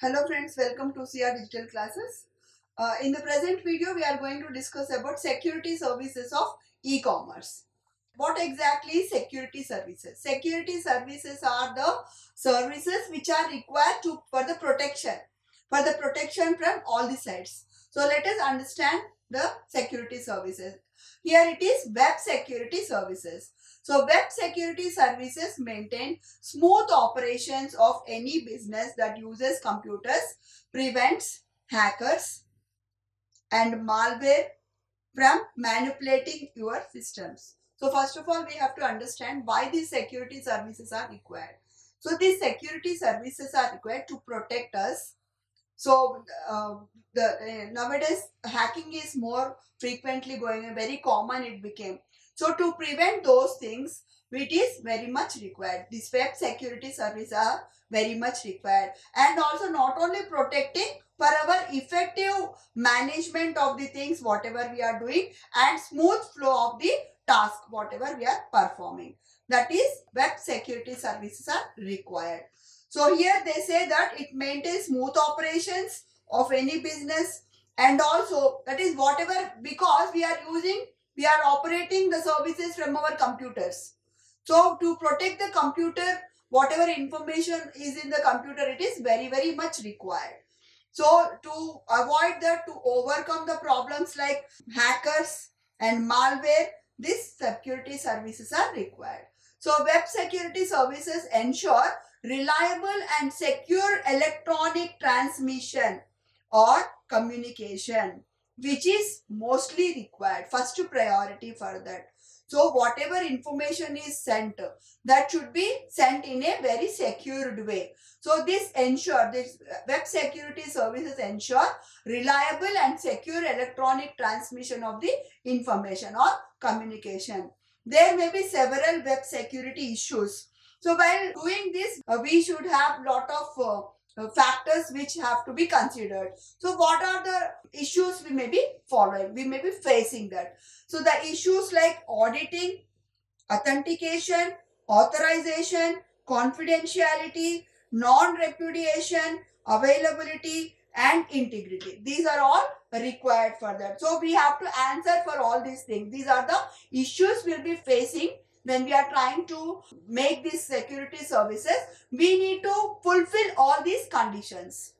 Hello friends, welcome to CR Digital Classes. In the present video, we are going to discuss about security services of e-commerce. What exactly is security services? Security services are the services which are required for the protection from all the sides. So let us understand the security services. Here it is web security services. So web security services maintain smooth operations of any business that uses computers, prevents hackers and malware from manipulating your systems. So first of all, we have to understand why these security services are required. So these security services are required to protect us. So nowadays hacking is more frequently going, very common it became. So to prevent those things, it is very much required. These web security services are very much required, and also not only protecting for our effective management of the things whatever we are doing and smooth flow of the task whatever we are performing. That is web security services are required. So here they say that it maintains smooth operations of any business, and also that is whatever, because we are operating the services from our computers. So to protect the computer, whatever information is in the computer, it is very much required. So to avoid that, to overcome the problems like hackers and malware, these security services are required. So web security services ensure reliable and secure electronic transmission or communication, which is mostly required. First priority for that. So whatever information is sent, that should be sent in a very secured way. So this web security services ensure reliable and secure electronic transmission of the information or communication. There may be several web security issues. So while doing this, we should have lot of factors which have to be considered. So what are the issues we may be following? We may be facing that. So the issues like auditing, authentication, authorization, confidentiality, non-repudiation, availability, and integrity. These are all required for that. So we have to answer for all these things. These are the issues we'll be facing when we are trying to make these security services. We need to fulfill all these conditions.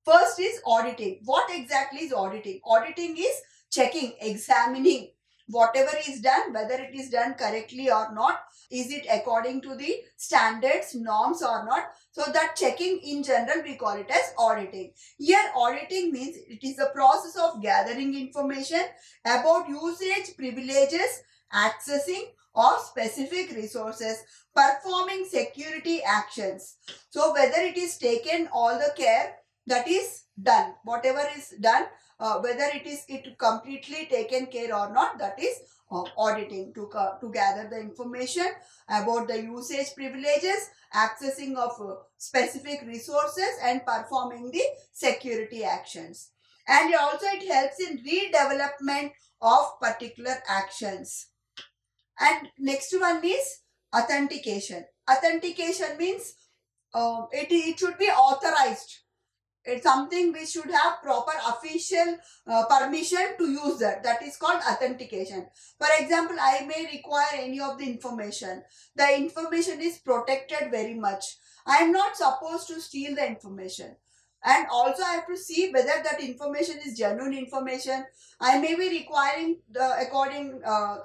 First is auditing. What exactly is auditing? Auditing is checking, examining whatever is done, whether it is done correctly or not. Is it according to the standards, norms or not? So that checking in general we call it as auditing. Here auditing means it is the process of gathering information about usage, privileges, accessing of specific resources, performing security actions. So whether it is taken all the care that is done, whatever is done, whether it completely taken care or not, that is auditing, to gather the information about the usage privileges, accessing of specific resources and performing the security actions. And also it helps in redevelopment of particular actions. And next one is authentication. Authentication means it should be authorized. It's something we should have proper official permission to use that. That is called authentication. For example, I may require any of the information. The information is protected very much. I am not supposed to steal the information. And also I have to see whether that information is genuine information. I may be requiring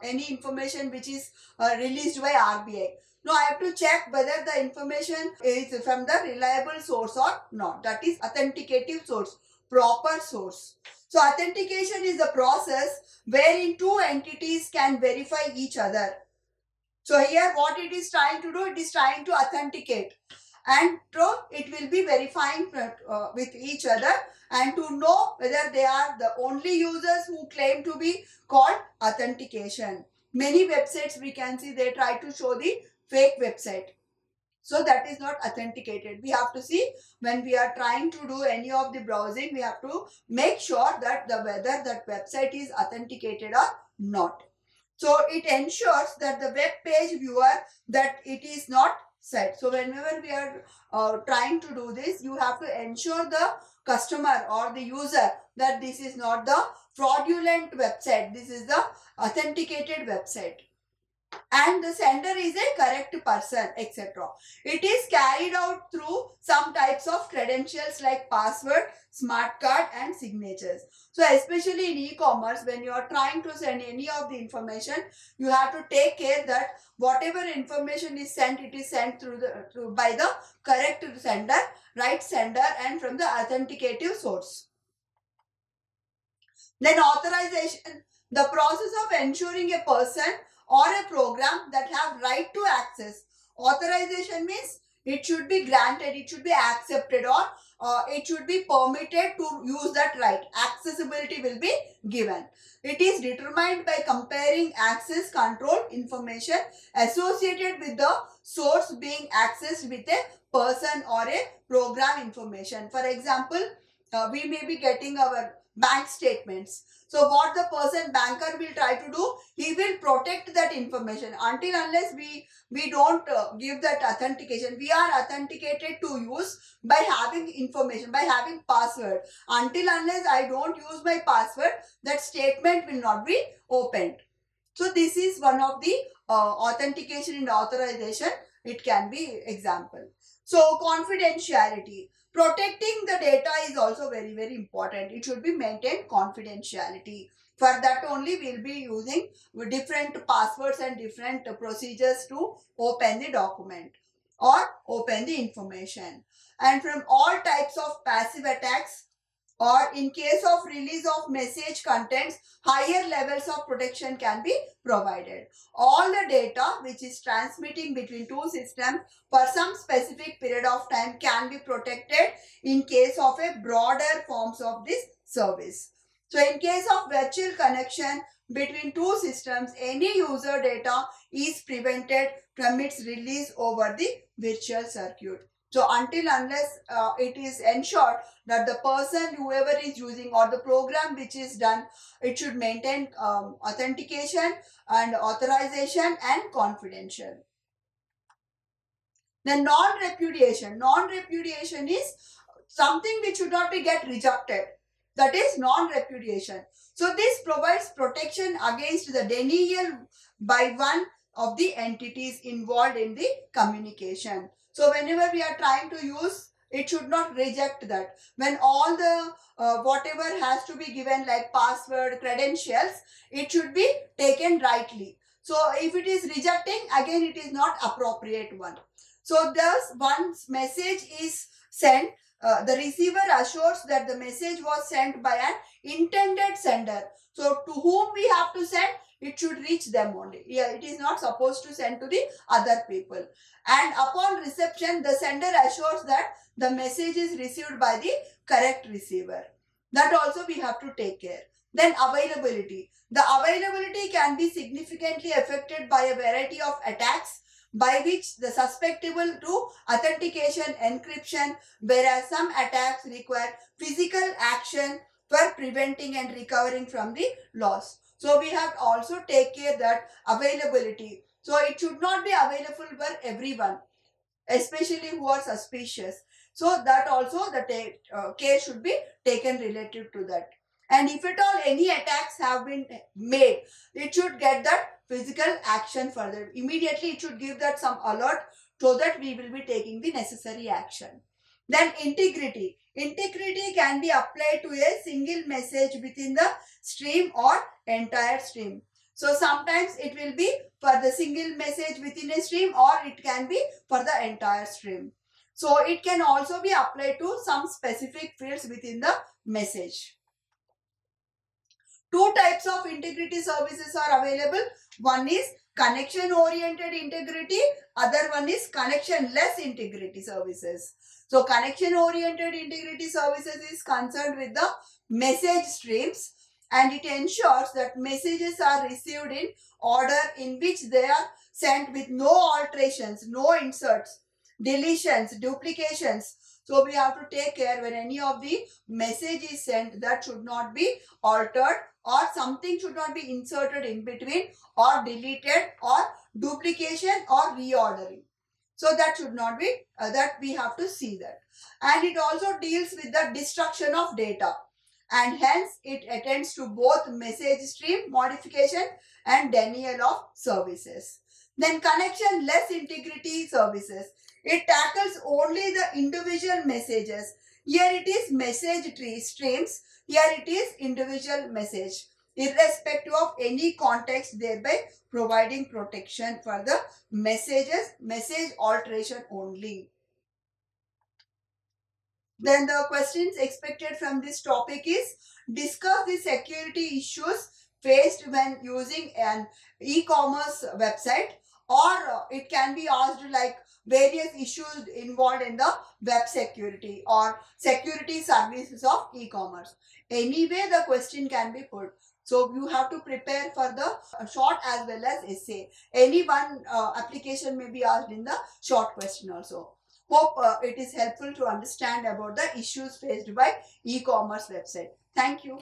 any information which is released by RBI. No, I have to check whether the information is from the reliable source or not. That is authenticative source, proper source. So authentication is the process wherein two entities can verify each other. So here what it is trying to do, it is trying to authenticate, and it will be verifying with each other, and to know whether they are the only users who claim to be called authentication. Many websites we can see they try to show the fake website. So that is not authenticated. We have to see when we are trying to do any of the browsing, we have to make sure that whether that website is authenticated or not. So it ensures that the web page viewer, that it is not set. So whenever we are trying to do this, you have to ensure the customer or the user that this is not the fraudulent website. This is the authenticated website and the sender is a correct person, etc. It is carried out through some types of credentials like password, smart card and signatures. So especially in e-commerce, when you are trying to send any of the information, you have to take care that whatever information is sent, it is sent by the correct sender, right sender and from the authenticative source. Then authorization, the process of ensuring a person or a program that have right to access. Authorization means it should be granted, it should be accepted or it should be permitted to use that right. Accessibility will be given. It is determined by comparing access control information associated with the source being accessed with a person or a program information. For example, we may be getting our bank statements. So what the banker will try to do, he will protect that information until unless we don't give that authentication. We are authenticated to use by having information, by having password. Until unless I don't use my password, that statement will not be opened. So this is one of the authentication and authorization. It can be example. So confidentiality. Protecting the data is also very, very important. It should be maintained confidentiality. For that only we will be using different passwords and different procedures to open the document or open the information. And from all types of passive attacks or in case of release of message contents, higher levels of protection can be provided. All the data which is transmitting between two systems for some specific period of time can be protected in case of a broader forms of this service. So in case of virtual connection between two systems, any user data is prevented from its release over the virtual circuit. So until unless it is ensured that the person, whoever is using or the program which is done, it should maintain authentication and authorization and confidential. Then non-repudiation. Non-repudiation is something which should not be get rejected. That is non-repudiation. So this provides protection against the denial by one of the entities involved in the communication. So whenever we are trying to use, it should not reject that. When all the whatever has to be given like password, credentials, it should be taken rightly. So if it is rejecting, again it is not appropriate one. So thus once message is sent, the receiver assures that the message was sent by an intended sender. So to whom we have to send, it should reach them only. Yeah, it is not supposed to send to the other people. And upon reception, the sender assures that the message is received by the correct receiver. That also we have to take care. Then availability. The availability can be significantly affected by a variety of attacks by which the susceptible to authentication encryption, whereas some attacks require physical action for preventing and recovering from the loss. So we have to also take care that availability. So it should not be available for everyone, especially who are suspicious. So that also the care should be taken related to that. And if at all any attacks have been made, it should get that physical action further. Immediately it should give that some alert so that we will be taking the necessary action. Then integrity. Integrity can be applied to a single message within the stream or entire stream. So sometimes it will be for the single message within a stream or it can be for the entire stream. So it can also be applied to some specific fields within the message. Two types of integrity services are available. One is connection oriented integrity, other one is connection less integrity services. So connection oriented integrity services is concerned with the message streams and it ensures that messages are received in order in which they are sent with no alterations, no inserts, deletions, duplications. So we have to take care when any of the message is sent, that should not be altered or something should not be inserted in between or deleted or duplication or reordering. So that should not be, that we have to see that. And it also deals with the destruction of data, and hence it attends to both message stream modification and denial of services. Then connection less integrity services. It tackles only the individual messages. Here it is message tree streams. Here it is individual message, irrespective of any context, thereby providing protection for the messages, message alteration only. Then the questions expected from this topic is discuss the security issues faced when using an e-commerce website, or it can be asked like various issues involved in the web security or security services of e-commerce. Anyway, the question can be put. So you have to prepare for the short as well as essay. Any one application may be asked in the short question also. Hope it is helpful to understand about the issues faced by e-commerce website. Thank you.